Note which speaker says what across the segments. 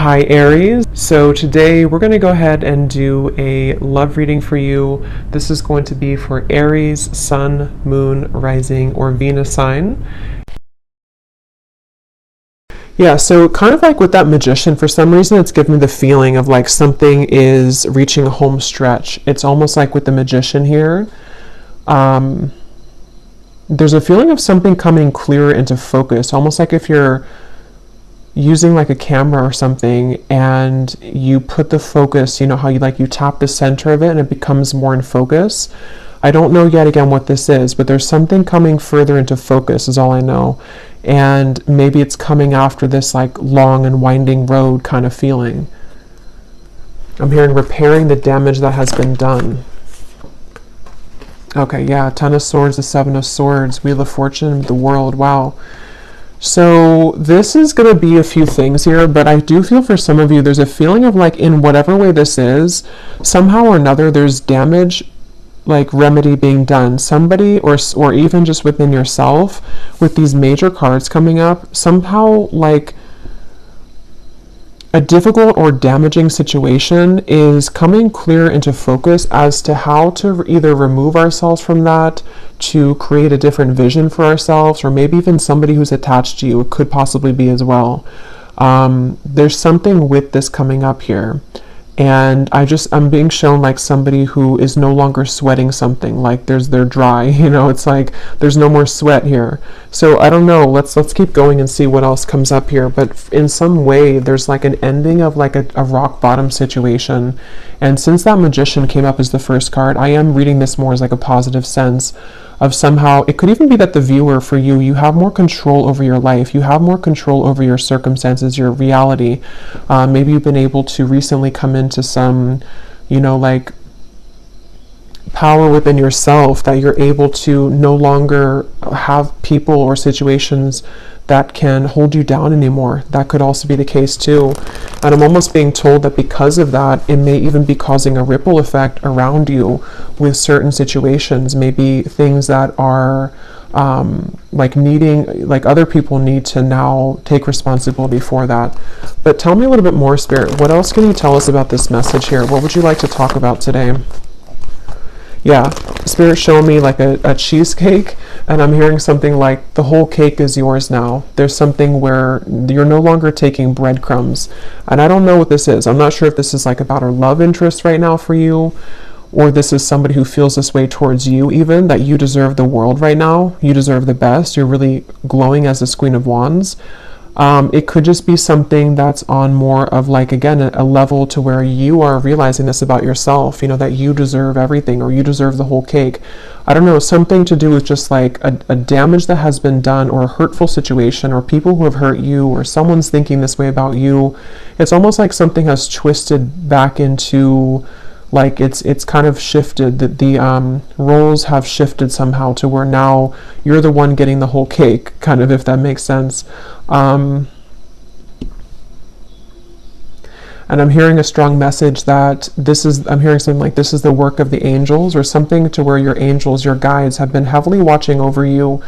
Speaker 1: Hi Aries. So today we're going to go ahead and do a love reading for you. This is going to be for Aries, Sun, Moon, Rising, or Venus sign. Yeah, so kind of like with that Magician, for some reason it's giving me the feeling of like something is reaching a home stretch. It's almost like with the Magician here. There's a feeling of something coming clearer into focus, almost like if you're using like a camera or something and you put the focus, you know how you tap the center of it and it becomes more in focus. I don't know yet again what this is, but there's something coming further into focus is all I know. And maybe it's coming after this like long and winding road kind of feeling. I'm hearing repairing the damage that has been done. Okay, yeah, Ten of Swords, the Seven of Swords, Wheel of Fortune, the World, wow. So this is going to be a few things here, but I do feel for some of you, there's a feeling of like in whatever way this is, somehow or another, there's damage, like remedy being done. Somebody or even just within yourself with these major cards coming up, somehow like a difficult or damaging situation is coming clear into focus as to how to either remove ourselves from that, to create a different vision for ourselves, or maybe even somebody who's attached to you. It could possibly be as well. There's something with this coming up here. And I'm being shown like somebody who is no longer sweating something, like they're dry, it's like there's no more sweat here. So I don't know, let's keep going and see what else comes up here. But in some way there's like an ending of like a rock bottom situation. And since that Magician came up as the first card, I am reading this more as like a positive sense of somehow, it could even be that the viewer, for you have more control over your life, you have more control over your circumstances, your reality. Maybe you've been able to recently come into some, like power within yourself, that you're able to no longer have people or situations that can hold you down anymore. That could also be the case too. And I'm almost being told that because of that, it may even be causing a ripple effect around you with certain situations, maybe things that are like other people need to now take responsibility for that. But tell me a little bit more, Spirit. What else can you tell us about this message here? What would you like to talk about today? Yeah, Spirit showing me like a cheesecake, and I'm hearing something like the whole cake is yours now. There's something where you're no longer taking breadcrumbs. And I don't know what this is. I'm not sure if this is like about a love interest right now for you, or this is somebody who feels this way towards you even, that you deserve the world right now. You deserve the best. You're really glowing as this Queen of Wands. It could just be something that's on more of like, again, a level to where you are realizing this about yourself, that you deserve everything, or you deserve the whole cake. I don't know, something to do with just like a damage that has been done, or a hurtful situation, or people who have hurt you, or someone's thinking this way about you. It's almost like something has twisted back into, like it's kind of shifted, that the roles have shifted somehow to where now you're the one getting the whole cake, kind of, if that makes sense. And I'm hearing a strong message that I'm hearing something like this is the work of the angels, or something to where your angels, your guides, have been heavily watching over you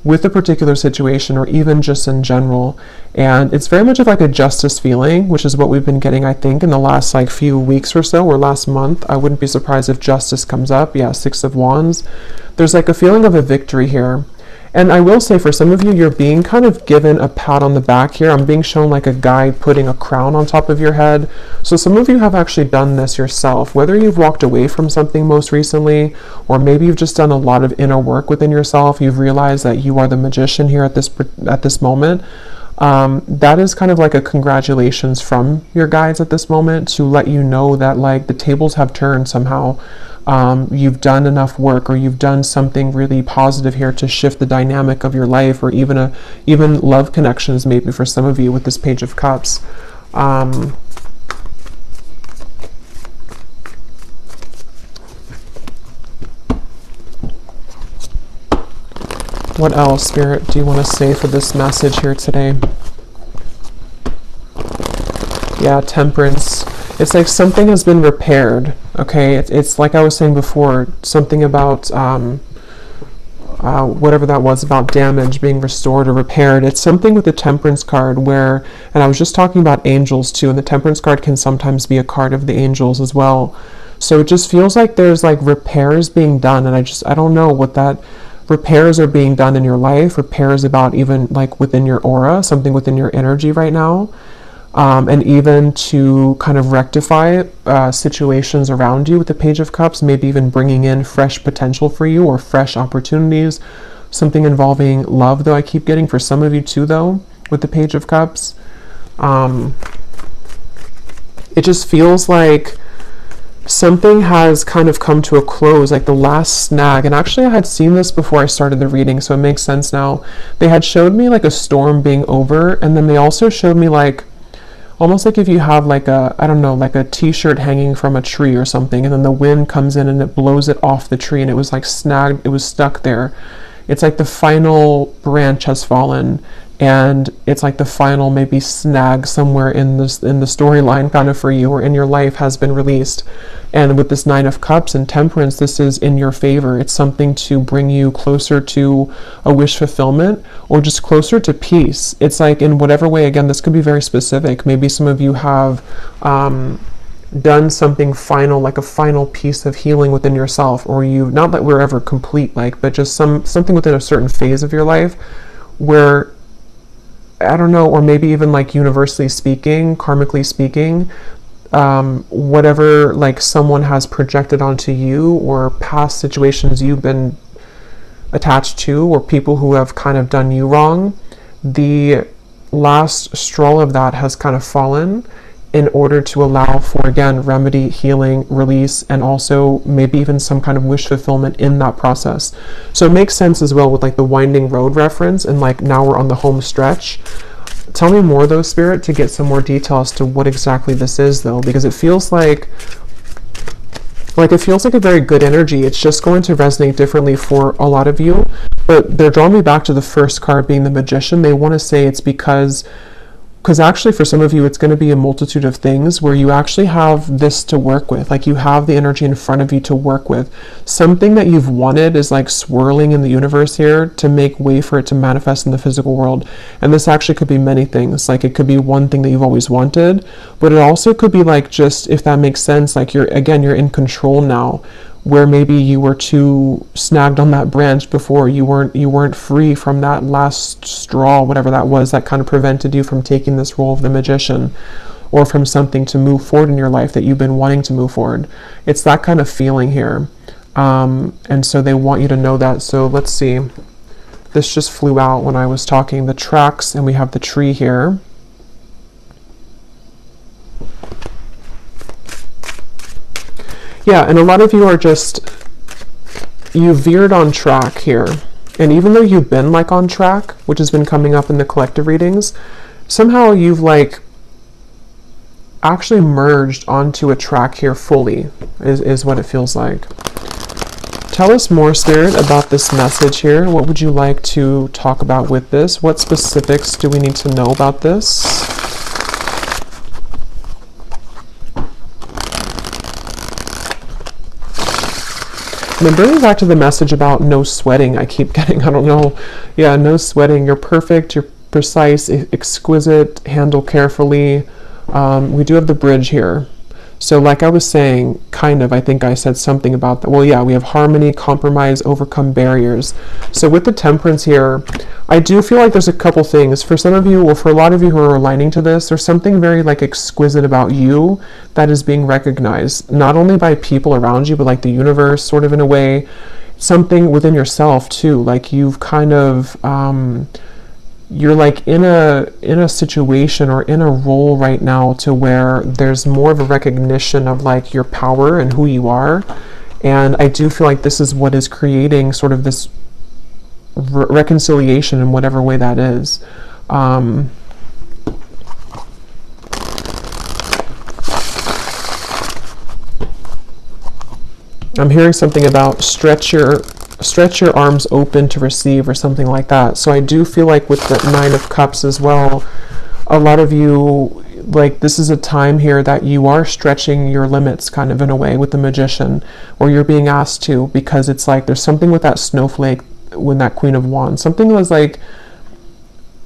Speaker 1: with a particular situation, or even just in general. And it's very much of like a justice feeling, which is what we've been getting, I think, in the last like few weeks or so, or last month. I wouldn't be surprised if justice comes up. Yeah, Six of Wands. There's like a feeling of a victory here. And I will say, for some of you, you're being kind of given a pat on the back here. I'm being shown like a guide putting a crown on top of your head. So some of you have actually done this yourself, whether you've walked away from something most recently, or maybe you've just done a lot of inner work within yourself. You've realized that you are the Magician here at this moment. That is kind of like a congratulations from your guides at this moment, to let you know that like the tables have turned somehow. You've done enough work, or you've done something really positive here to shift the dynamic of your life, or even love connections, maybe for some of you with this Page of Cups. What else, Spirit, do you want to say for this message here today? Yeah, Temperance. It's like something has been repaired, okay? It's like I was saying before, something about whatever that was about damage being restored or repaired. It's something with the Temperance card where, and I was just talking about angels too, and the Temperance card can sometimes be a card of the angels as well. So it just feels like there's like repairs being done, and I don't know what that repairs are being done in your life, repairs about even like within your aura, something within your energy right now. And even to kind of rectify situations around you with the Page of Cups, maybe even bringing in fresh potential for you or fresh opportunities, something involving love, though I keep getting for some of you too, though, with the Page of Cups. It just feels like something has kind of come to a close, like the last snag. And actually I had seen this before I started the reading, so it makes sense now. They had showed me like a storm being over, and then they also showed me like almost like if you have like a, I don't know, like a t-shirt hanging from a tree or something, and then the wind comes in and it blows it off the tree, and it was like snagged, it was stuck there. It's like the final branch has fallen, and it's like the final maybe snag somewhere in this, in the storyline kind of for you or in your life has been released. And with this Nine of Cups and Temperance, this is in your favor. It's something to bring you closer to a wish fulfillment or just closer to peace. It's like in whatever way, again, this could be very specific. Maybe some of you have done something final, like a final piece of healing within yourself, or you, not that we're ever complete, like, but just something within a certain phase of your life where, I don't know, or maybe even like universally speaking, karmically speaking, whatever like someone has projected onto you or past situations you've been attached to or people who have kind of done you wrong, the last straw of that has kind of fallen in order to allow for, again, remedy, healing, release, and also maybe even some kind of wish fulfillment in that process. So it makes sense as well with like the winding road reference, and like now we're on the home stretch. Tell me more though, Spirit, to get some more detail as to what exactly this is though, because it feels like it feels like a very good energy. It's just going to resonate differently for a lot of you, but they're drawing me back to the first card being the Magician. They want to say it's because actually for some of you it's going to be a multitude of things where you actually have this to work with, like you have the energy in front of you to work with. Something that you've wanted is like swirling in the universe here to make way for it to manifest in the physical world. And this actually could be many things. Like it could be one thing that you've always wanted, but it also could be like, just if that makes sense, like you're in control now, where maybe you were too snagged on that branch before, you weren't free from that last straw, whatever that was, that kind of prevented you from taking this role of the Magician, or from something to move forward in your life that you've been wanting to move forward. It's that kind of feeling here, and so they want you to know that. So let's see, this just flew out when I was talking, the tracks, and we have the tree here. Yeah, and a lot of you are just, you veered on track here. And even though you've been like on track, which has been coming up in the collective readings, somehow you've like actually merged onto a track here fully, is what it feels like. Tell us more, Spirit, about this message here. What would you like to talk about with this? What specifics do we need to know about this? And then bringing back to the message about no sweating, I keep getting, I don't know, yeah, no sweating. You're perfect, you're precise, exquisite, handle carefully. We do have the bridge here. So like I was saying, kind of, I think I said something about that. Well, yeah, we have harmony, compromise, overcome barriers. So with the Temperance here, I do feel like there's a couple things. For some of you, or for a lot of you who are aligning to this, there's something very like exquisite about you that is being recognized, not only by people around you, but like the universe, sort of in a way, something within yourself too. Like you've kind of, you're like in a situation or in a role right now to where there's more of a recognition of like your power and who you are. And I do feel like this is what is creating sort of this reconciliation in whatever way that is. I'm hearing something about stretch your arms open to receive or something like that. So I do feel like with the Nine of Cups as well, a lot of you, like this is a time here that you are stretching your limits kind of in a way with the Magician, or you're being asked to, because it's like there's something with that snowflake when that Queen of Wands. Something was like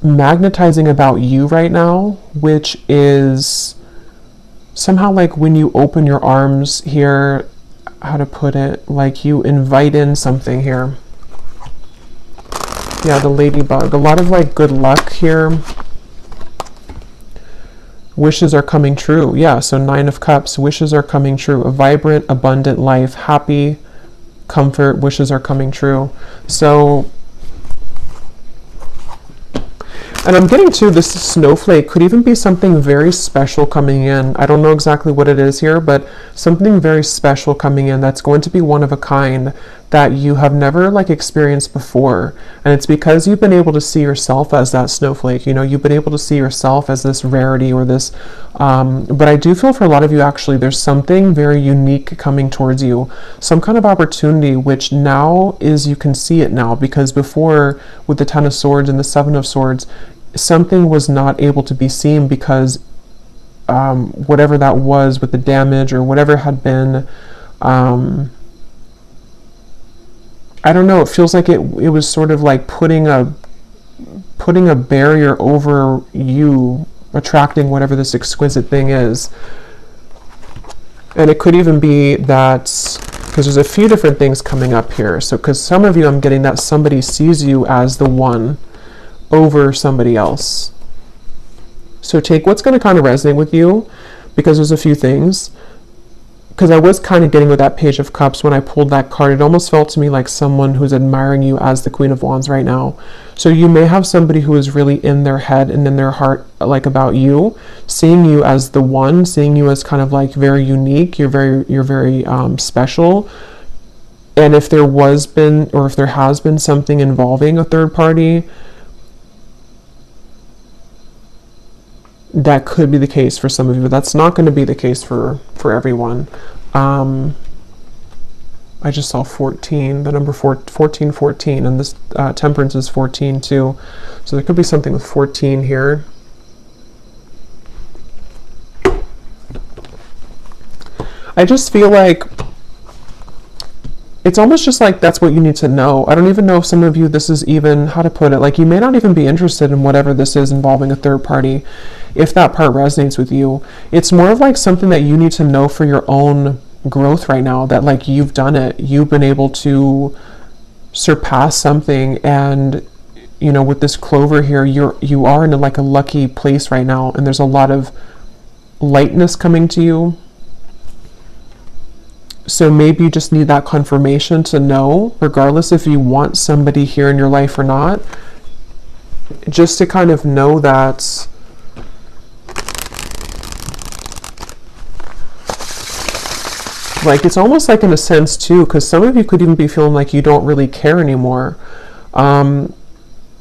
Speaker 1: magnetizing about you right now, which is somehow like when you open your arms here, how to put it, like you invite in something here. Yeah, the ladybug. A lot of like good luck here. Wishes are coming true. Yeah, so 9 of Cups. Wishes are coming true. A vibrant, abundant life. Happy, comfort. Wishes are coming true. So, and I'm getting to this snowflake could even be something very special coming in. I don't know exactly what it is here, but something very special coming in that's going to be one of a kind that you have never like experienced before. And it's because you've been able to see yourself as that snowflake. You know, you've been able to see yourself as this rarity or this, but I do feel for a lot of you actually, there's something very unique coming towards you. Some kind of opportunity, which now is, you can see it now, because before with the 10 of Swords and the 7 of Swords, something was not able to be seen because whatever that was with the damage or whatever had been, I don't know, it feels like it was sort of like putting a barrier over you attracting whatever this exquisite thing is. And it could even be that, because there's a few different things coming up here. So because some of you, I'm getting that somebody sees you as the one over somebody else. So take what's going to kind of resonate with you, because there's a few things. Because I was kind of getting with that Page of Cups when I pulled that card, it almost felt to me like someone who's admiring you as the Queen of Wands right now. So you may have somebody who is really in their head and in their heart, like about you, seeing you as the one, seeing you as kind of like very unique. You're very special. And if there was been, or if there has been something involving a third party, that could be the case for some of you, but that's not going to be the case for everyone. I just saw 14, the number 14, and this Temperance is 14 too. So there could be something with 14 here. I just feel like it's almost just like that's what you need to know. I don't even know if some of you, this is even, how to put it, like you may not even be interested in whatever this is involving a third party. If that part resonates with you, it's more of like something that you need to know for your own growth right now, that like you've done it, you've been able to surpass something. And you know, with this clover here, you are in like a lucky place right now, and there's a lot of lightness coming to you. So maybe you just need that confirmation to know, regardless if you want somebody here in your life or not, just to kind of know that like it's almost like in a sense too, because some of you could even be feeling like you don't really care anymore.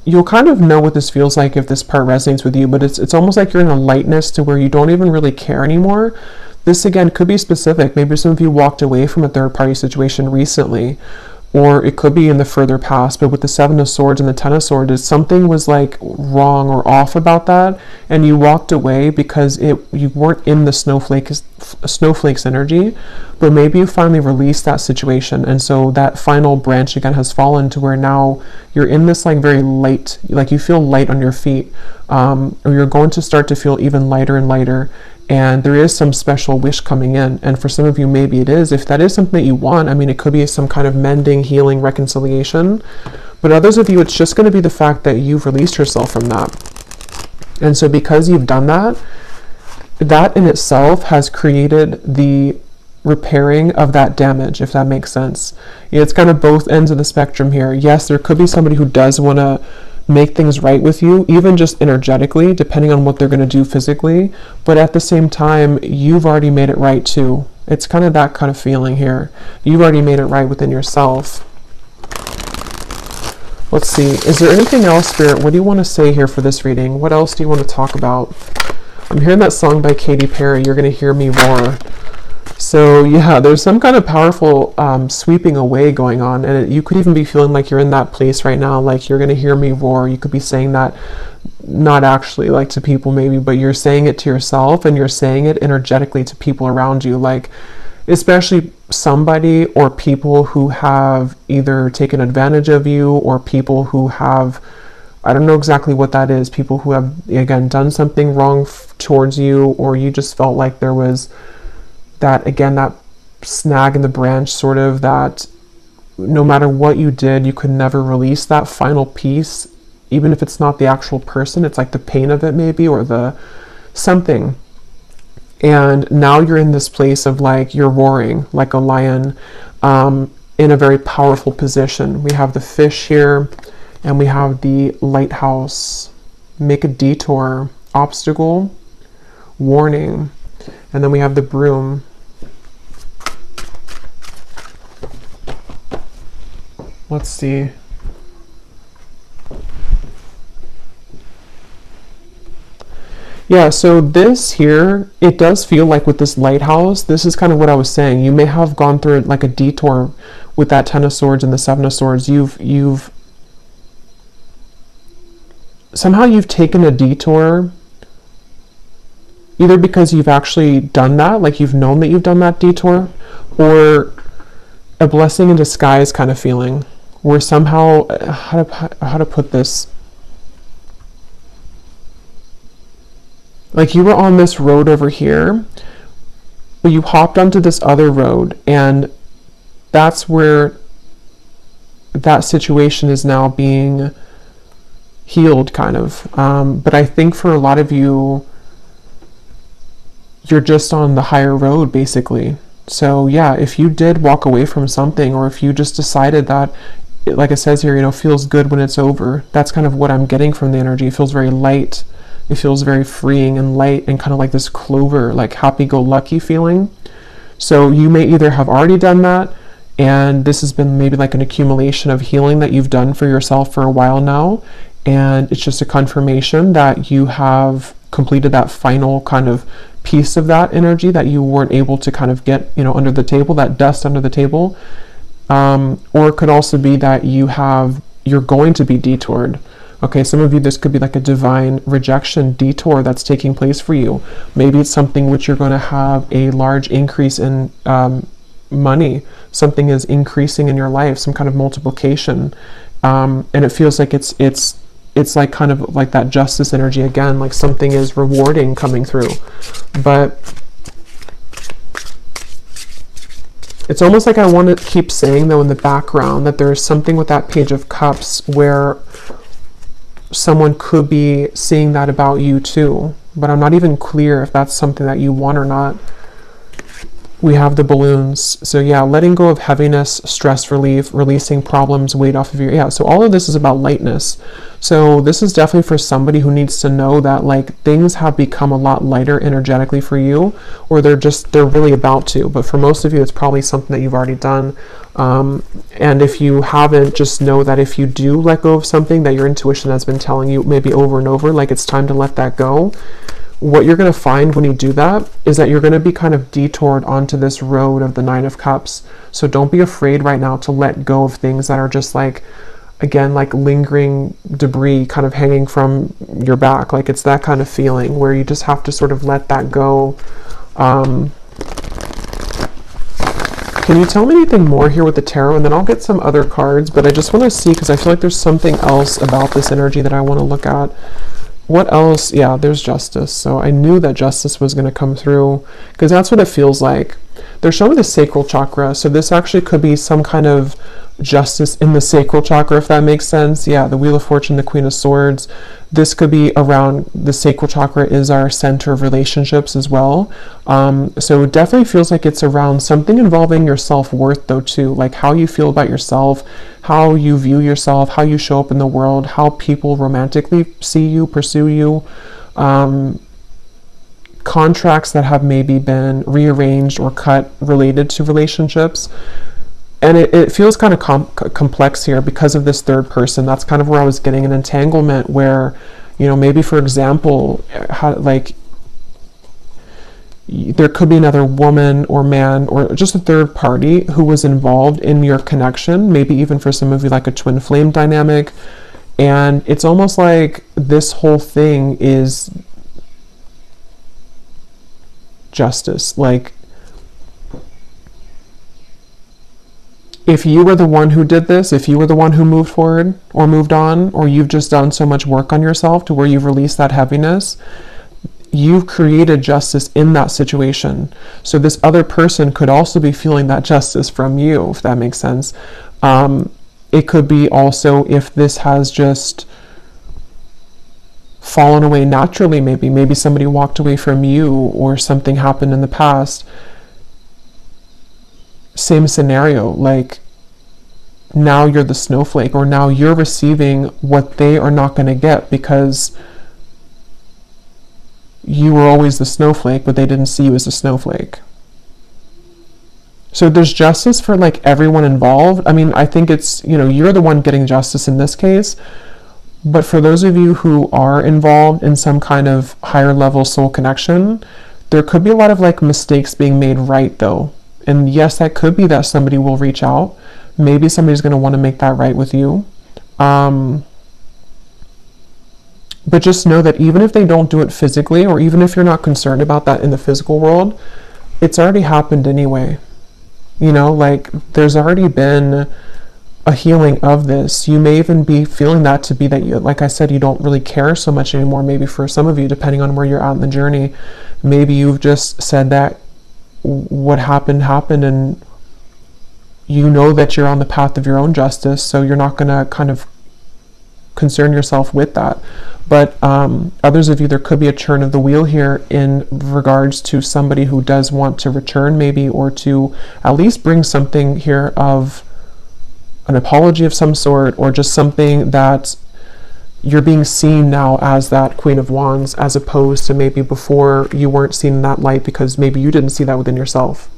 Speaker 1: You'll kind of know what this feels like if this part resonates with you, but it's almost like you're in a lightness to where you don't even really care anymore. This again could be specific. Maybe some of you walked away from a third party situation recently, or it could be in the further past. But with the 7 of Swords and the 10 of Swords, something was like wrong or off about that, and you walked away because you weren't in the snowflake's energy. But maybe you finally released that situation, and so that final branch again has fallen to where now you're in this like very light, like you feel light on your feet, or you're going to start to feel even lighter and lighter. And there is some special wish coming in. And for some of you, maybe it is. If that is something that you want, I mean, it could be some kind of mending, healing, reconciliation. But others of you, it's just going to be the fact that you've released yourself from that. And so because you've done that, that in itself has created the repairing of that damage, if that makes sense. It's kind of both ends of the spectrum here. Yes, there could be somebody who does want to make things right with you, even just energetically, depending on what they're going to do physically. But at the same time, you've already made it right too. It's kind of that kind of feeling here. You've already made it right within yourself. Let's see. Is there anything else, Spirit? What do you want to say here for this reading? What else do you want to talk about? I'm hearing that song by Katy Perry, You're Gonna Hear Me Roar. So yeah, there's some kind of powerful sweeping away going on, and you could even be feeling like you're in that place right now, like you're gonna hear me roar. You could be saying that not actually like to people maybe, but you're saying it to yourself, and you're saying it energetically to people around you. Like especially somebody or people who have either taken advantage of you, or people who have, I don't know exactly what that is, people who have, again, done something wrong towards you, or you just felt like there was that, again, that snag in the branch, sort of, that no matter what you did, you could never release that final piece, even if it's not the actual person, it's like the pain of it maybe, or the something. And now you're in this place of like, you're roaring like a lion, in a very powerful position. We have the fish here, and we have the lighthouse. Make a detour, obstacle, warning. And then we have the broom. Let's see. Yeah, so this here, it does feel like with this lighthouse, this is kind of what I was saying. You may have gone through like a detour with that Ten of Swords and the Seven of Swords. You've somehow you've taken a detour, either because you've actually done that, like you've known that you've done that detour, or a blessing in disguise kind of feeling, where somehow, how to put this, like you were on this road over here, but you hopped onto this other road, and that's where that situation is now being healed, kind of. But I think for a lot of you, you're just on the higher road, basically. So yeah, if you did walk away from something, or if you just decided that, like it says here, you know, feels good when it's over, that's kind of what I'm getting from the energy. It feels very light. It feels very freeing and light, and kind of like this clover, like happy-go-lucky feeling. So you may either have already done that, and this has been maybe like an accumulation of healing that you've done for yourself for a while now, and it's just a confirmation that you have completed that final kind of piece of that energy that you weren't able to kind of get, you know, under the table, that dust under the table. Or it could also be that you're going to be detoured. Okay, some of you, this could be like a divine rejection detour that's taking place for you. Maybe it's something which you're going to have a large increase in money. Something is increasing in your life, some kind of multiplication. And it feels like it's like kind of like that justice energy again, like something is rewarding coming through. But it's almost like I want to keep saying, though, in the background, that there's something with that Page of Cups where someone could be seeing that about you too, but I'm not even clear if that's something that you want or not. We have the balloons. So yeah, letting go of heaviness, stress relief, releasing problems, weight off of your, yeah, so all of this is about lightness. So this is definitely for somebody who needs to know that like things have become a lot lighter energetically for you, or they're really about to. But for most of you, it's probably something that you've already done. And if you haven't, just know that if you do let go of something that your intuition has been telling you maybe over and over, like it's time to let that go, what you're going to find when you do that is that you're going to be kind of detoured onto this road of the Nine of Cups. So don't be afraid right now to let go of things that are just like, again, like lingering debris kind of hanging from your back. Like it's that kind of feeling where you just have to sort of let that go. Can you tell me anything more here with the tarot? And then I'll get some other cards, but I just want to see, because I feel like there's something else about this energy that I want to look at. What else? Yeah, there's justice. So I knew that justice was going to come through, because that's what it feels like. They're showing the sacral chakra. So this actually could be some kind of justice in the sacral chakra, if that makes sense. Yeah, the Wheel of Fortune, the Queen of Swords. This could be around, the sacral chakra is our center of relationships as well. So it definitely feels like it's around something involving your self-worth though too, like how you feel about yourself, how you view yourself, how you show up in the world, how people romantically see you, pursue you, contracts that have maybe been rearranged or cut related to relationships. And it feels kind of complex here because of this third person. That's kind of where I was getting an entanglement where, you know, maybe for example, there could be another woman or man or just a third party who was involved in your connection, maybe even for some of you like a twin flame dynamic. And it's almost like this whole thing is justice. Like if you were the one who did this, if you were the one who moved forward or moved on, or you've just done so much work on yourself to where you've released that heaviness, you've created justice in that situation. So this other person could also be feeling that justice from you, if that makes sense. It could be also if this has just fallen away naturally, maybe somebody walked away from you or something happened in the past. Same scenario, like now you're the snowflake, or now you're receiving what they are not going to get because you were always the snowflake, but they didn't see you as a snowflake. So there's justice for like everyone involved. I mean, I think it's, you're the one getting justice in this case, but for those of you who are involved in some kind of higher level soul connection, there could be a lot of like mistakes being made right though. And yes, that could be that somebody will reach out. Maybe somebody's going to want to make that right with you. But just know that even if they don't do it physically, or even if you're not concerned about that in the physical world, it's already happened anyway. Like there's already been a healing of this. You may even be feeling that to be that you, like I said, you don't really care so much anymore. Maybe for some of you, depending on where you're at in the journey, maybe you've just said that what happened, and you know that you're on the path of your own justice, so you're not going to kind of concern yourself with that. But others of you, there could be a turn of the wheel here in regards to somebody who does want to return maybe, or to at least bring something here of an apology of some sort, or just something that you're being seen now as that Queen of Wands, as opposed to maybe before you weren't seen in that light because maybe you didn't see that within yourself.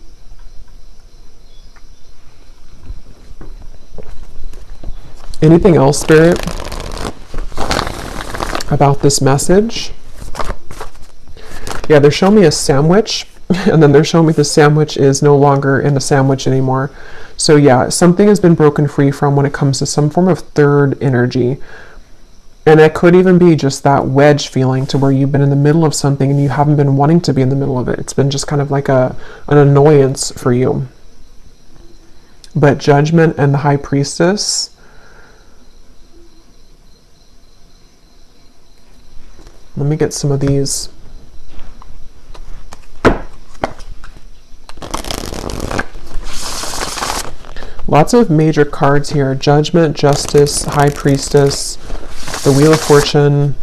Speaker 1: Anything else, Spirit, about this message? Yeah, they're showing me a sandwich, and then they're showing me the sandwich is no longer in the sandwich anymore. So yeah, something has been broken free from when it comes to some form of third energy. And it could even be just that wedge feeling to where you've been in the middle of something and you haven't been wanting to be in the middle of it. It's been just kind of like an annoyance for you. But Judgment and the High Priestess. Let me get some of these. Lots of major cards here. Judgment, Justice, High Priestess, the Wheel of Fortune,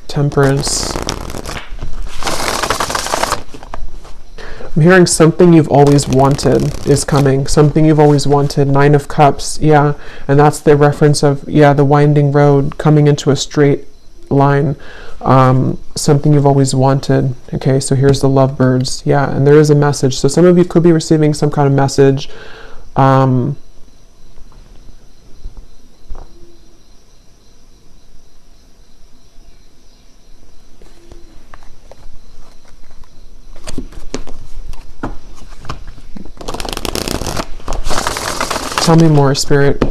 Speaker 1: Temperance. I'm hearing something you've always wanted is coming. Something you've always wanted. Nine of Cups. Yeah. And that's the reference of, the winding road coming into a straight line. Something you've always wanted. Okay, so here's the lovebirds. Yeah, and there is a message. So some of you could be receiving some kind of message. Tell me more, Spirit.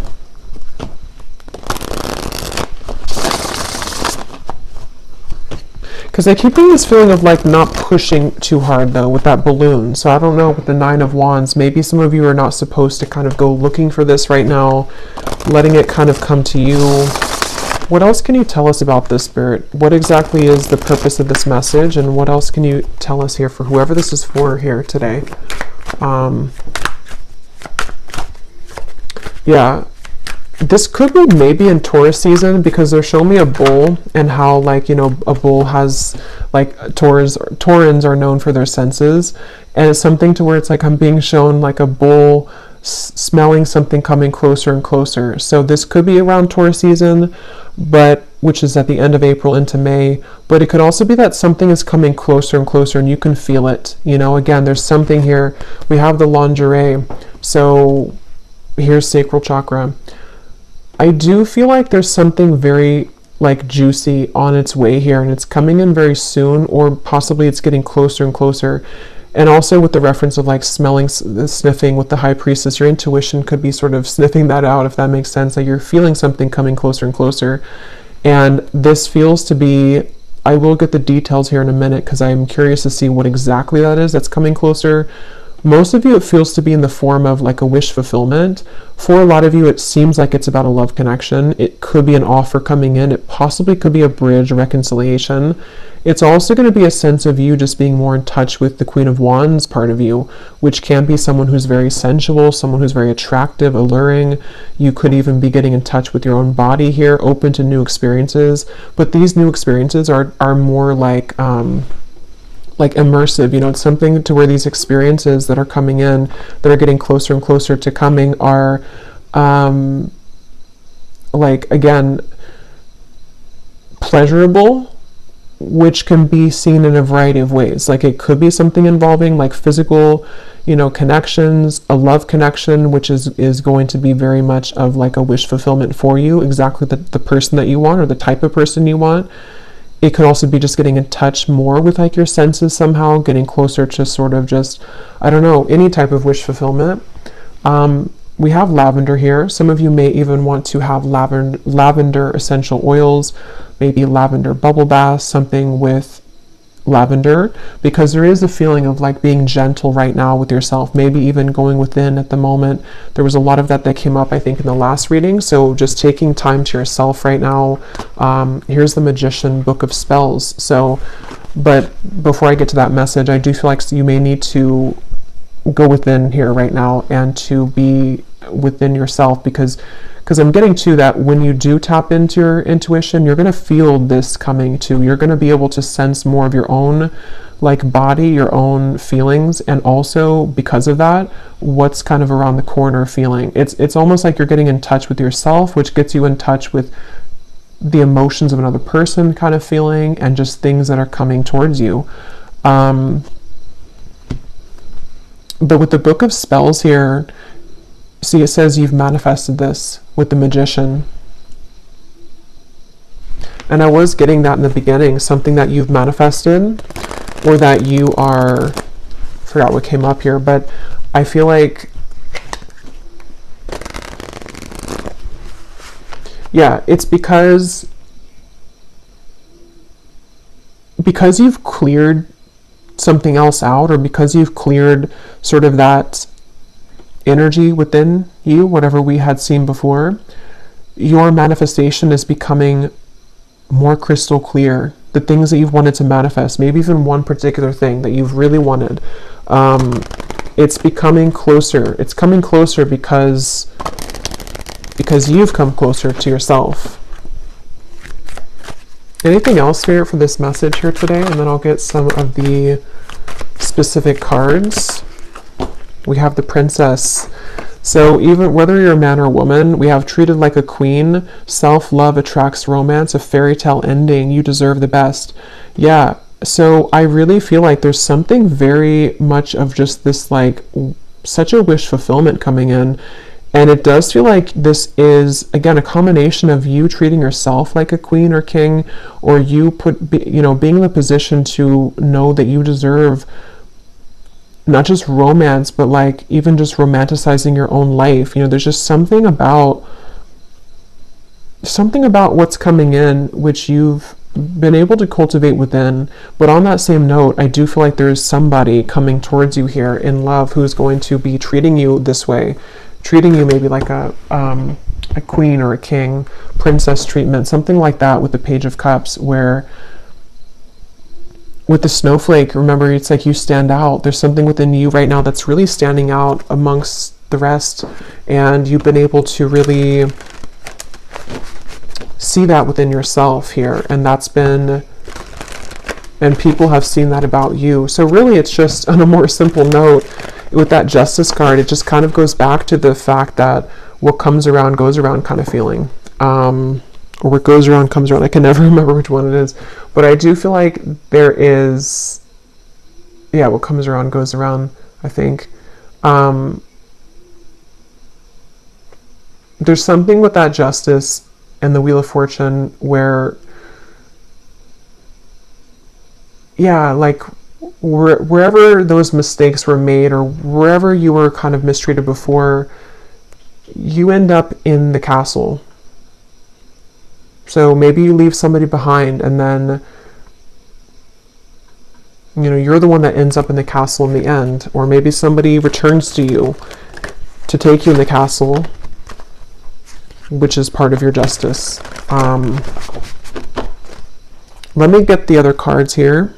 Speaker 1: Because I keep getting this feeling of like not pushing too hard though with that balloon. So I don't know with the Nine of Wands, maybe some of you are not supposed to kind of go looking for this right now, letting it kind of come to you. What else can you tell us about this, Spirit? What exactly is the purpose of this message, and what else can you tell us here for whoever this is for here today? Yeah. This could be maybe in Taurus season, because they're showing me a bull, and how like, a bull has like Taurans are known for their senses, and it's something to where it's like I'm being shown like a bull smelling something coming closer and closer. So this could be around Taurus season, but which is at the end of April into May, but it could also be that something is coming closer and closer and you can feel it. Again, there's something here. We have the lingerie. So here's sacral chakra. I do feel like there's something very like juicy on its way here, and it's coming in very soon, or possibly it's getting closer and closer. And also with the reference of like smelling, sniffing with the High Priestess, your intuition could be sort of sniffing that out, if that makes sense, that you're feeling something coming closer and closer. And this feels to be, I will get the details here in a minute because I'm curious to see what exactly that is that's coming closer. Most of you, it feels to be in the form of like a wish fulfillment. For a lot of you, it seems like it's about a love connection. It could be an offer coming in. It possibly could be a bridge, a reconciliation. It's also going to be a sense of you just being more in touch with the Queen of Wands part of you, which can be someone who's very sensual, someone who's very attractive, alluring. You could even be getting in touch with your own body here, open to new experiences. But these new experiences are more like immersive. It's something to where these experiences that are coming in, that are getting closer and closer to coming, are again, pleasurable, which can be seen in a variety of ways. Like, it could be something involving like physical, connections, a love connection, which is going to be very much of like a wish fulfillment for you, exactly the person that you want or the type of person you want. It could also be just getting in touch more with like your senses somehow, getting closer to sort of just, I don't know, any type of wish fulfillment. We have lavender here. Some of you may even want to have lavender essential oils, maybe lavender bubble bath, something with lavender, because there is a feeling of like being gentle right now with yourself, maybe even going within at the moment. There was a lot of that came up, I think, in the last reading. So just taking time to yourself right now. Here's the Magician, Book of Spells. So, but before I get to that message, I do feel like you may need to go within here right now and to be within yourself, because I'm getting to that when you do tap into your intuition, you're going to feel this coming too. You're going to be able to sense more of your own like body, your own feelings, and also because of that, what's kind of around the corner feeling. It's almost like you're getting in touch with yourself, which gets you in touch with the emotions of another person kind of feeling, and just things that are coming towards you. But with the Book of Spells here, see, it says you've manifested this with the Magician. And I was getting that in the beginning, something that you've manifested, or that you are, forgot what came up here, but I feel like, yeah, it's because you've cleared something else out, or because you've cleared sort of that energy within you, whatever we had seen before, your manifestation is becoming more crystal clear. The things that you've wanted to manifest, maybe even one particular thing that you've really wanted, it's becoming closer. It's coming closer because you've come closer to yourself. Anything else, Spirit, for this message here today? And then I'll get some of the specific cards. We have the Princess. So even whether you're a man or a woman, we have treated like a queen, self-love attracts romance, a fairy tale ending, you deserve the best. Yeah, so I really feel like there's something very much of just this like such a wish fulfillment coming in. And it does feel like this is, again, a combination of you treating yourself like a queen or king, or you being in the position to know that you deserve not just romance, but like even just romanticizing your own life. There's just something about what's coming in, which you've been able to cultivate within. But on that same note, I do feel like there's somebody coming towards you here in love who's going to be treating you this way, treating you maybe like a queen or a king, princess treatment, something like that with the Page of Cups, where with the snowflake, remember, it's like you stand out. There's something within you right now that's really standing out amongst the rest, and you've been able to really see that within yourself here, and people have seen that about you. So really, it's just on a more simple note, with that Justice card, it just kind of goes back to the fact that what comes around goes around kind of feeling. Or what goes around comes around. I can never remember which one it is. But I do feel like there is, yeah, what comes around goes around, I think. There's something with that Justice and the Wheel of Fortune where, yeah, like wherever those mistakes were made, or wherever you were kind of mistreated before, you end up in the castle. So maybe you leave somebody behind, and then You know, you're the one that ends up in the castle in the end, or maybe somebody returns to you to take you in the castle, which is part of your justice. Let me get the other cards here.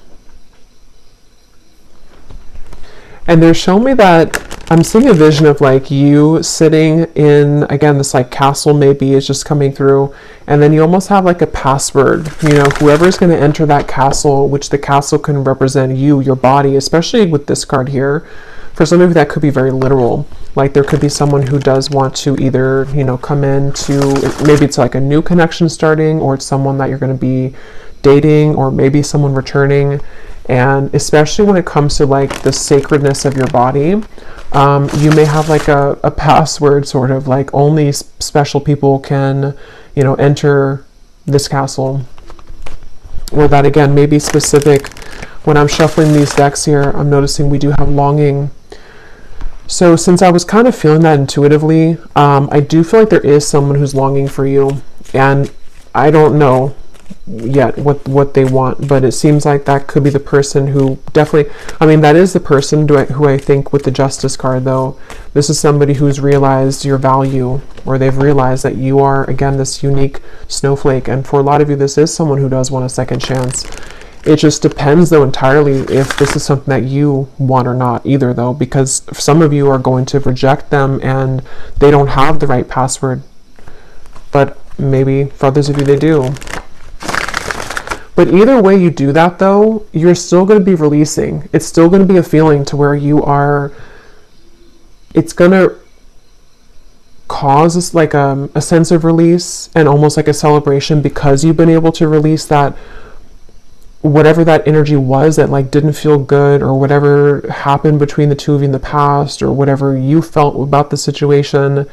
Speaker 1: And they're showing me that I'm seeing a vision of like you sitting in, again, this like castle maybe is just coming through. And then you almost have like a password, you know, whoever's going to enter that castle, which the castle can represent you, your body, especially with this card here. For some of you, that could be very literal. Like there could be someone who does want to either, you know, come into, maybe it's like a new connection starting, or it's someone that you're going to be dating, or maybe someone returning. And especially when it comes to like the sacredness of your body, you may have like a password, sort of like only special people can, you know, enter this castle. Or that again may be specific. When I'm shuffling these decks here, I'm noticing we do have longing. So since I was kind of feeling that intuitively, I do feel like there is someone who's longing for you, and I don't know yet what they want, but it seems like that could be the person who definitely, I mean, that is the person who I think with the Justice card though, this is somebody who's realized your value, or they've realized that you are, again, this unique snowflake. And for a lot of you, this is someone who does want a second chance. It just depends though entirely if this is something that you want or not either though, because some of you are going to reject them and they don't have the right password, but maybe for others of you they do. But either way you do that though, you're still going to be releasing. It's still going to be a feeling to where you are, it's going to cause like a sense of release and almost like a celebration, because you've been able to release that, whatever that energy was that like didn't feel good, or whatever happened between the two of you in the past, or whatever you felt about the situation.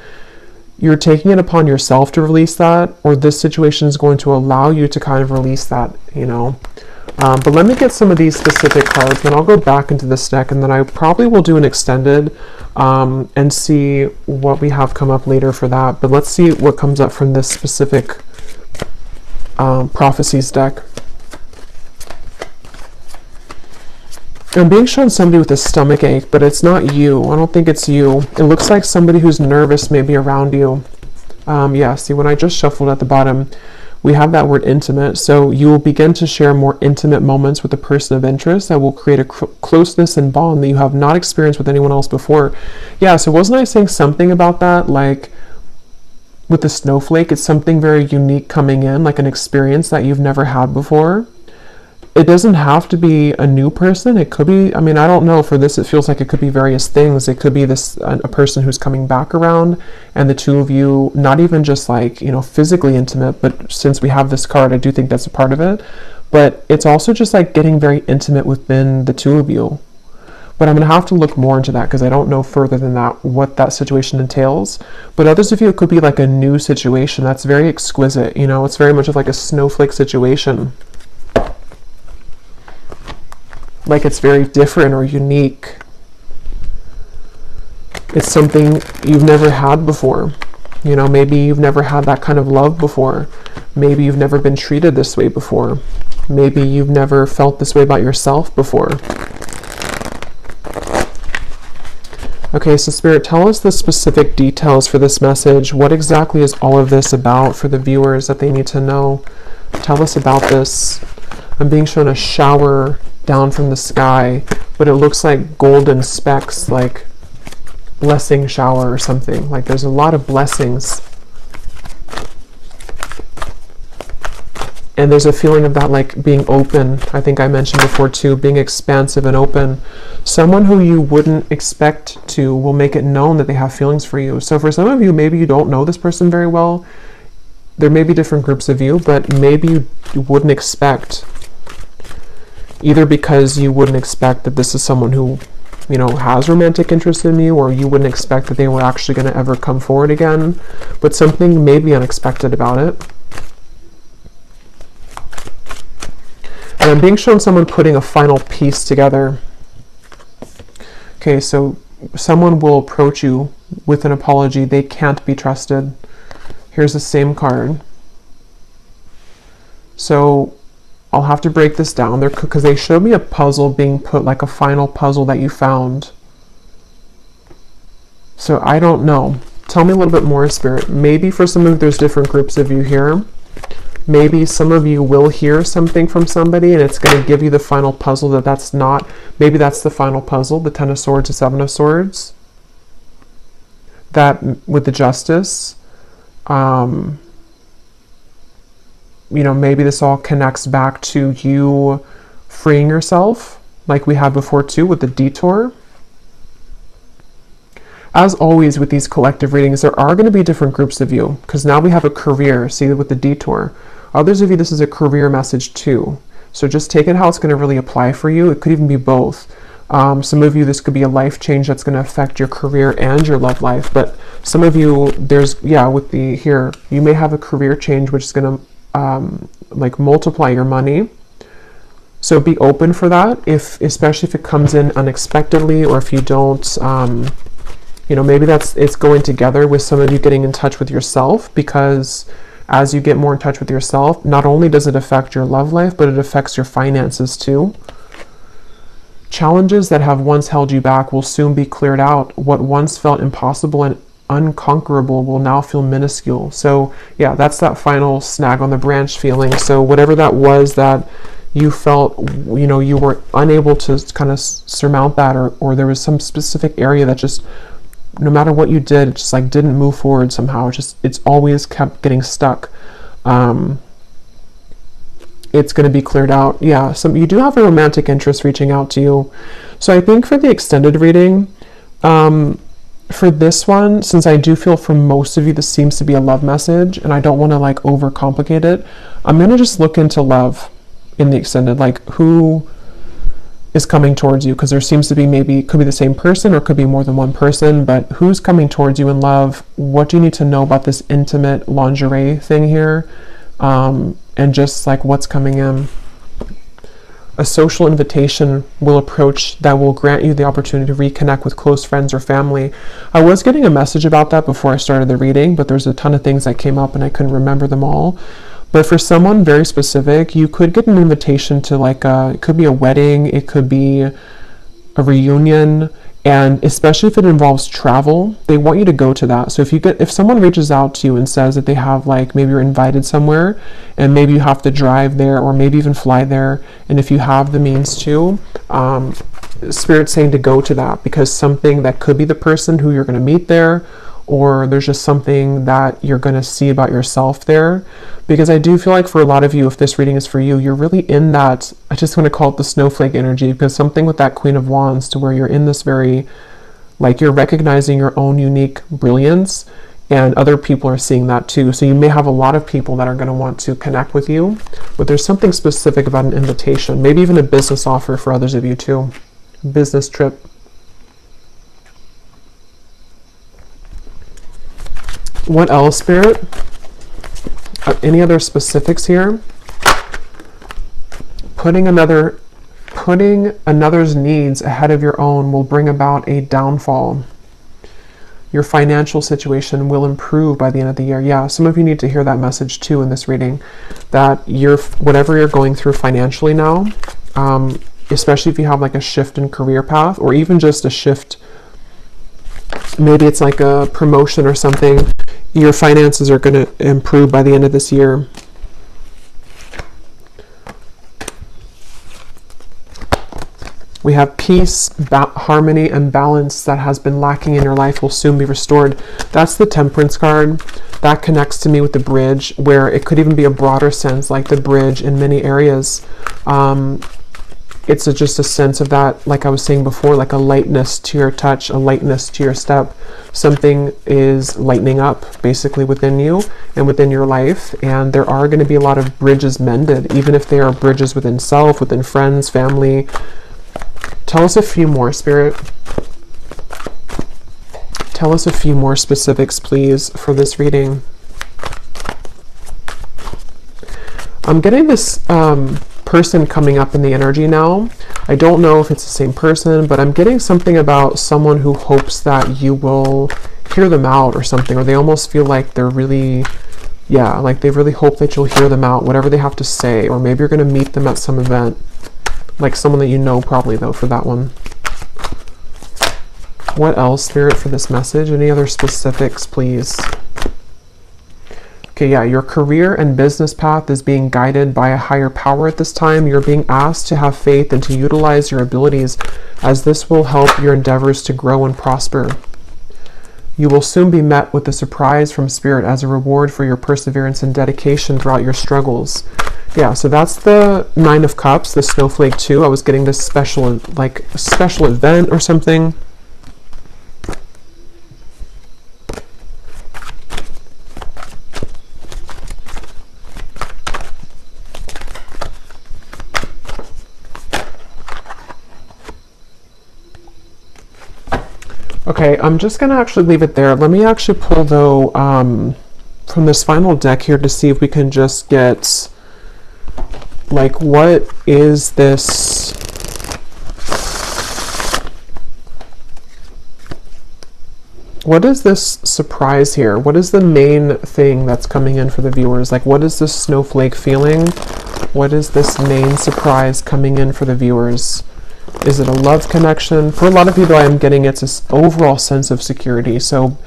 Speaker 1: You're taking it upon yourself to release that, or this situation is going to allow you to kind of release that, you know. But let me get some of these specific cards, then I'll go back into this deck, and then I probably will do an extended and see what we have come up later for that. But let's see what comes up from this specific prophecies deck. I'm being shown somebody with a stomach ache, but it's not you. I don't think it's you. It looks like somebody who's nervous maybe around you. Yeah, see, when I just shuffled at the bottom, we have that word intimate. So you will begin to share more intimate moments with a person of interest that will create a closeness and bond that you have not experienced with anyone else before. Yeah, so wasn't I saying something about that? Like with the snowflake, it's something very unique coming in, like an experience that you've never had before. It doesn't have to be a new person. It could be, I mean, I don't know, for this it feels like it could be various things. It could be this a person who's coming back around, and the two of you, not even just like, you know, physically intimate, but since we have this card, I do think that's a part of it. But it's also just like getting very intimate within the two of you. But I'm going to have to look more into that, because I don't know further than that what that situation entails. But others of you, it could be like a new situation that's very exquisite, you know, it's very much of like a snowflake situation. Like it's very different or unique. It's something you've never had before. You know, maybe you've never had that kind of love before. Maybe you've never been treated this way before. Maybe you've never felt this way about yourself before. Okay, so Spirit, tell us the specific details for this message. What exactly is all of this about for the viewers that they need to know? Tell us about this. I'm being shown a shower down from the sky, but it looks like golden specks, like blessing shower or something. Like there's a lot of blessings. And there's a feeling of that like being open. I think I mentioned before too, being expansive and open. Someone who you wouldn't expect to will make it known that they have feelings for you. So for some of you, maybe you don't know this person very well. There may be different groups of you, but maybe you wouldn't expect, either because you wouldn't expect that this is someone who, you know, has romantic interest in you, or you wouldn't expect that they were actually going to ever come forward again, but something may be unexpected about it. And I'm being shown someone putting a final piece together. Okay, so someone will approach you with an apology. They can't be trusted. Here's the same card. So I'll have to break this down there because they showed me a puzzle being put, like a final puzzle that you found. So I don't know. Tell me a little bit more, Spirit. Maybe for some of you, there's different groups of you here. Maybe some of you will hear something from somebody and it's going to give you the final puzzle that's not. Maybe that's the final puzzle, the 10 of Swords, the 7 of Swords. That with the Justice. You know, maybe this all connects back to you freeing yourself, like we had before too with the Detour. As always with these collective readings, there are going to be different groups of you, because now we have a career, see, with the Detour. Others of you, this is a career message too. So just take it how it's going to really apply for you. It could even be both. Some of you, this could be a life change that's going to affect your career and your love life. But some of you, with the here, you may have a career change which is going to like multiply your money. So be open for that, especially if it comes in unexpectedly, or if you don't, you know, maybe it's going together with some of you getting in touch with yourself, because as you get more in touch with yourself, not only does it affect your love life, but it affects your finances too. Challenges that have once held you back will soon be cleared out. What once felt impossible and unconquerable will now feel minuscule. So yeah, that's that final snag on the branch feeling. So whatever that was that you felt, you know, you were unable to kind of surmount that, or there was some specific area that just, no matter what you did, it just like didn't move forward somehow. It's always kept getting stuck. It's going to be cleared out. Yeah, you do have a romantic interest reaching out to you. So I think for the extended reading, for this one, since I do feel for most of you this seems to be a love message, and I don't want to like overcomplicate it, I'm going to just look into love in the extended, like who is coming towards you, because there seems to be, maybe it could be the same person or could be more than one person, but who's coming towards you in love? What do you need to know about this intimate lingerie thing here? And just like what's coming in. A social invitation will approach that will grant you the opportunity to reconnect with close friends or family. I was getting a message about that before I started the reading, but there's a ton of things that came up and I couldn't remember them all. But for someone very specific, you could get an invitation to like it could be a wedding, it could be a reunion, and especially if it involves travel, they want you to go to that. So if someone reaches out to you and says that they have, like, maybe you're invited somewhere and maybe you have to drive there or maybe even fly there, and if you have the means to, Spirit's saying to go to that, because something that could be the person who you're going to meet there, or there's just something that you're going to see about yourself there. Because I do feel like for a lot of you, if this reading is for you, you're really in that, I just want to call it the snowflake energy, because something with that Queen of Wands, to where you're in this very, like, you're recognizing your own unique brilliance, and other people are seeing that too. So you may have a lot of people that are going to want to connect with you, but there's something specific about an invitation, maybe even a business offer for others of you too. Business trip. What else, Spirit? Any other specifics here? Putting another's needs ahead of your own will bring about a downfall. Your financial situation will improve by the end of the year. Yeah, some of you need to hear that message too in this reading, that whatever you're going through financially now, especially if you have like a shift in career path, or even just a shift, maybe it's like a promotion or something, your finances are going to improve by the end of this year. We have peace, harmony, and balance that has been lacking in your life will soon be restored. That's the Temperance card. That connects to me with the bridge, where it could even be a broader sense, like the bridge in many areas. It's just a sense of that, like I was saying before, like a lightness to your touch, a lightness to your step. Something is lightening up basically within you and within your life, and there are going to be a lot of bridges mended, even if they are bridges within self, within friends, family. Tell us a few more, Spirit. Tell us a few more specifics, please, for this reading. I'm getting this person coming up in the energy now. I don't know if it's the same person, but I'm getting something about someone who hopes that you will hear them out or something, or they almost feel like they're really Yeah, like they really hope that you'll hear them out, whatever they have to say, or maybe you're going to meet them at some event, like someone that you know probably though for that one. What else, Spirit, for this message? Any other specifics, please? Okay, yeah, your career and business path is being guided by a higher power at this time. You're being asked to have faith and to utilize your abilities, as this will help your endeavors to grow and prosper. You will soon be met with a surprise from Spirit as a reward for your perseverance and dedication throughout your struggles. Yeah, so that's the Nine of Cups, the Snowflake 2. I was getting this special, like, special event or something. Okay, I'm just going to actually leave it there. Let me actually pull, though, from this final deck here to see if we can just get, like, what is this? What is this surprise here? What is the main thing that's coming in for the viewers? Like, what is this snowflake feeling? What is this main surprise coming in for the viewers? Is it a love connection? For a lot of people, I am getting it's this overall sense of security. So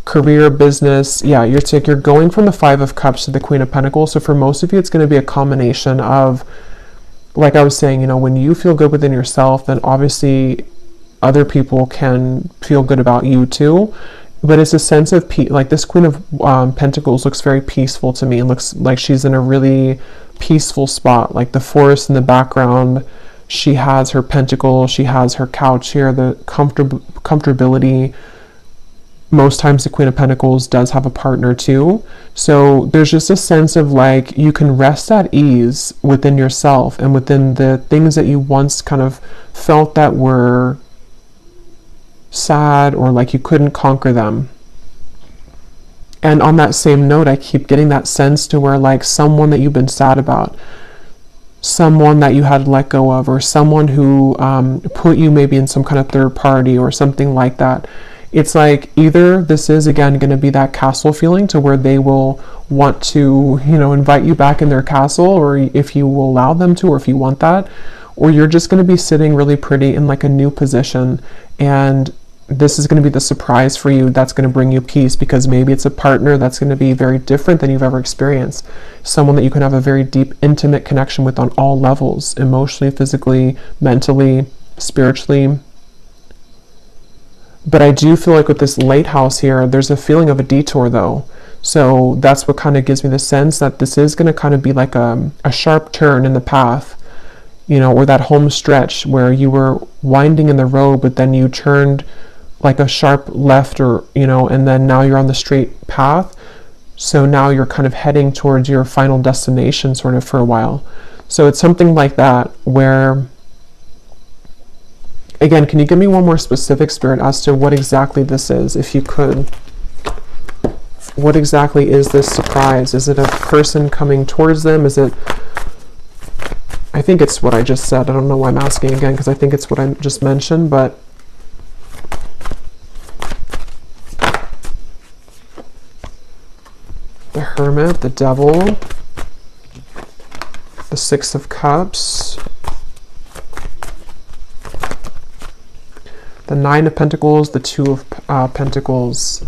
Speaker 1: career, business, yeah, you're going from the Five of Cups to the Queen of Pentacles. So for most of you, it's going to be a combination of, like I was saying, you know, when you feel good within yourself, then obviously other people can feel good about you too. But it's a sense of peace. Like this Queen of Pentacles looks very peaceful to me. It looks like she's in a really peaceful spot, like the forest in the background. She has her pentacle, she has her couch here, the comfortability. Most times the Queen of Pentacles does have a partner too. So there's just a sense of like you can rest at ease within yourself and within the things that you once kind of felt that were sad or like you couldn't conquer them. And on that same note, I keep getting that sense to where like someone that you've been sad about, someone that you had to let go of, or someone who put you maybe in some kind of third party or something like that. It's like either this is again going to be that castle feeling to where they will want to, you know, invite you back in their castle, or if you will allow them to, or if you want that, or you're just going to be sitting really pretty in like a new position, and this is going to be the surprise for you that's going to bring you peace, because maybe it's a partner that's going to be very different than you've ever experienced. Someone that you can have a very deep, intimate connection with on all levels, emotionally, physically, mentally, spiritually. But I do feel like with this late house here, there's a feeling of a detour though. So that's what kind of gives me the sense that this is going to kind of be like a sharp turn in the path, you know, or that home stretch where you were winding in the road, but then you turned like a sharp left, or, you know, and then now you're on the straight path. So now you're kind of heading towards your final destination sort of for a while. So it's something like that where, again, can you give me one more specific, Spirit, as to what exactly this is, if you could? What exactly is this surprise? Is it a person coming towards them? Is it, I think it's what I just said. I don't know why I'm asking again, because I think it's what I just mentioned, but the Hermit, the Devil, the Six of Cups, the Nine of Pentacles, the Two of Pentacles.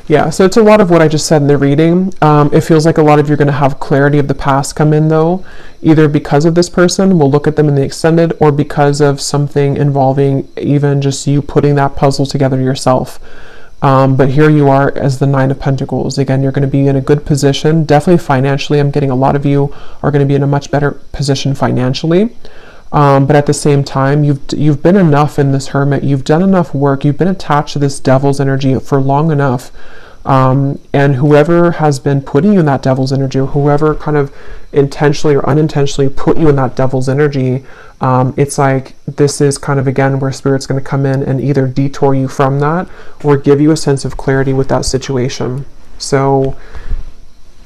Speaker 1: Yeah, so it's a lot of what I just said in the reading. It feels like a lot of you are going to have clarity of the past come in though, either because of this person, we'll look at them in the extended, or because of something involving even just you putting that puzzle together yourself. But here you are as the Nine of Pentacles. Again, you're going to be in a good position, definitely financially. I'm getting a lot of you are going to be in a much better position financially. But at the same time, you've been enough in this Hermit. You've done enough work. You've been attached to this Devil's energy for long enough. And whoever has been putting you in that Devil's energy, or whoever kind of intentionally or unintentionally put you in that Devil's energy, it's like this is kind of, again, where Spirit's going to come in and either detour you from that or give you a sense of clarity with that situation. So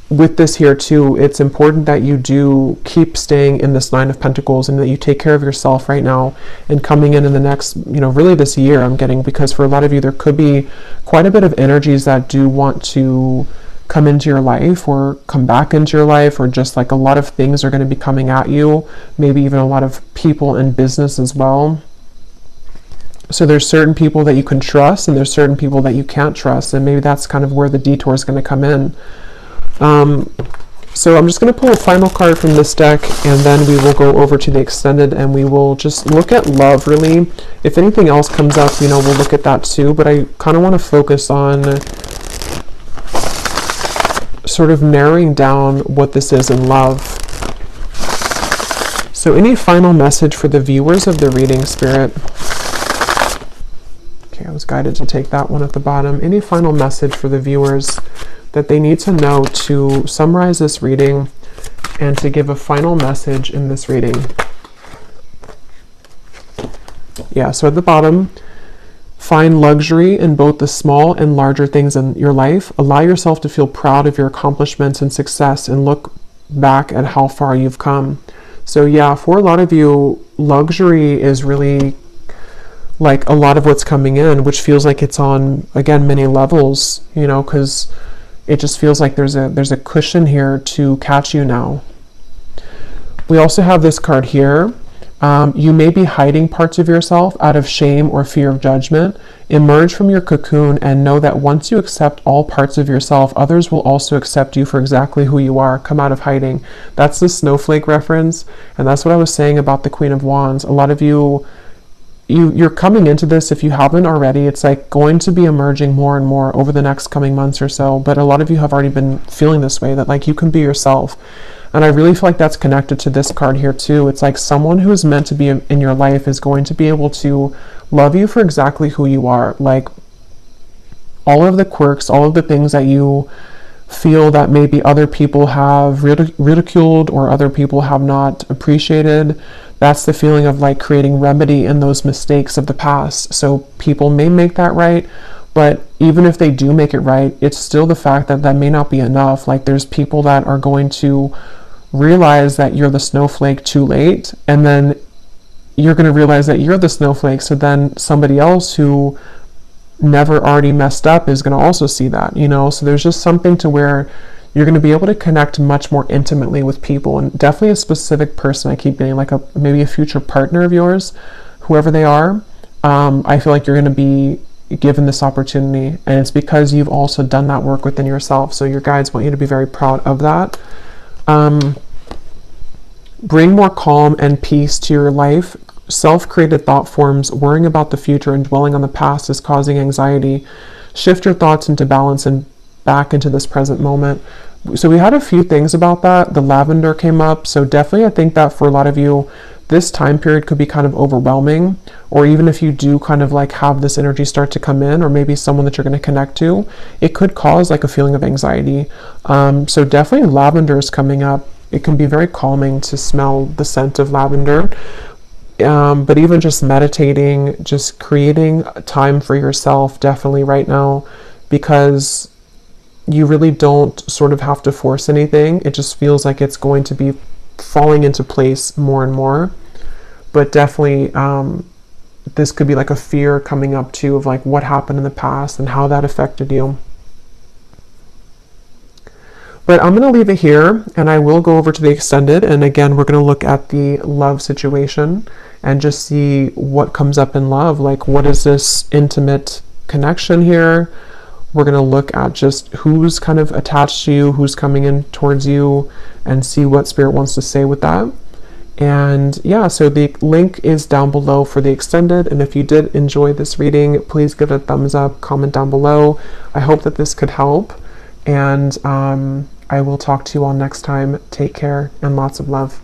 Speaker 1: with this here too, it's important that you do keep staying in this Nine of Pentacles and that you take care of yourself right now and coming in the next, really this year I'm getting, because for a lot of you, there could be quite a bit of energies that do want to come into your life or come back into your life, or just like a lot of things are going to be coming at you, maybe even a lot of people in business as well. So there's certain people that you can trust and there's certain people that you can't trust, and maybe that's kind of where the detour is going to come in. So I'm just going to pull a final card from this deck, and then we will go over to the extended and we will just look at love, really. If anything else comes up, we'll look at that too, but I kind of want to focus on sort of narrowing down what this is in love. So any final message for the viewers of the reading, Spirit? Okay, I was guided to take that one at the bottom. Any final message for the viewers that they need to know to summarize this reading and to give a final message in this reading? Yeah, so at the bottom, find luxury in both the small and larger things in your life. Allow yourself to feel proud of your accomplishments and success and look back at how far you've come. So yeah, for a lot of you, luxury is really like a lot of what's coming in, which feels like it's on, again, many levels, because it just feels like there's a cushion here to catch you now. We also have this card here. You may be hiding parts of yourself out of shame or fear of judgment. Emerge from your cocoon and know that once you accept all parts of yourself, others will also accept you for exactly who you are. Come out of hiding. That's the snowflake reference, and that's what I was saying about the Queen of Wands. A lot of you're coming into this, if you haven't already, it's like going to be emerging more and more over the next coming months or so, but a lot of you have already been feeling this way, that like you can be yourself. And I really feel like that's connected to this card here too. It's like someone who is meant to be in your life is going to be able to love you for exactly who you are. Like all of the quirks, all of the things that you feel that maybe other people have ridiculed or other people have not appreciated. That's the feeling of like creating remedy in those mistakes of the past. So people may make that right, but even if they do make it right, it's still the fact that that may not be enough. Like there's people that are going to realize that you're the snowflake too late, and then you're going to realize that you're the snowflake, so then somebody else who never already messed up is going to also see that, so there's just something to where you're going to be able to connect much more intimately with people, and definitely a specific person. I keep getting like maybe a future partner of yours, whoever they are. I feel like you're going to be given this opportunity, and it's because you've also done that work within yourself. So your guides want you to be very proud of that. Bring more calm and peace to your life. Self-created thought forms, worrying about the future and dwelling on the past is causing anxiety. Shift your thoughts into balance and back into this present moment. So we had a few things about that. The lavender came up. So definitely I think that for a lot of you, this time period could be kind of overwhelming, or even if you do kind of like have this energy start to come in, or maybe someone that you're going to connect to, it could cause like a feeling of anxiety. So definitely lavender is coming up. It can be very calming to smell the scent of lavender. But even just meditating, just creating time for yourself definitely right now, because you really don't sort of have to force anything. It just feels like it's going to be falling into place more and more. But definitely this could be like a fear coming up too of like what happened in the past and how that affected you. But I'm going to leave it here, and I will go over to the extended, and again we're going to look at the love situation and just see what comes up in love. Like, what is this intimate connection here? We're going to look at just who's kind of attached to you, who's coming in towards you, and see what Spirit wants to say with that. And yeah, so the link is down below for the extended, and if you did enjoy this reading, please give it a thumbs up, comment down below. I hope that this could help, and I will talk to you all next time. Take care and lots of love.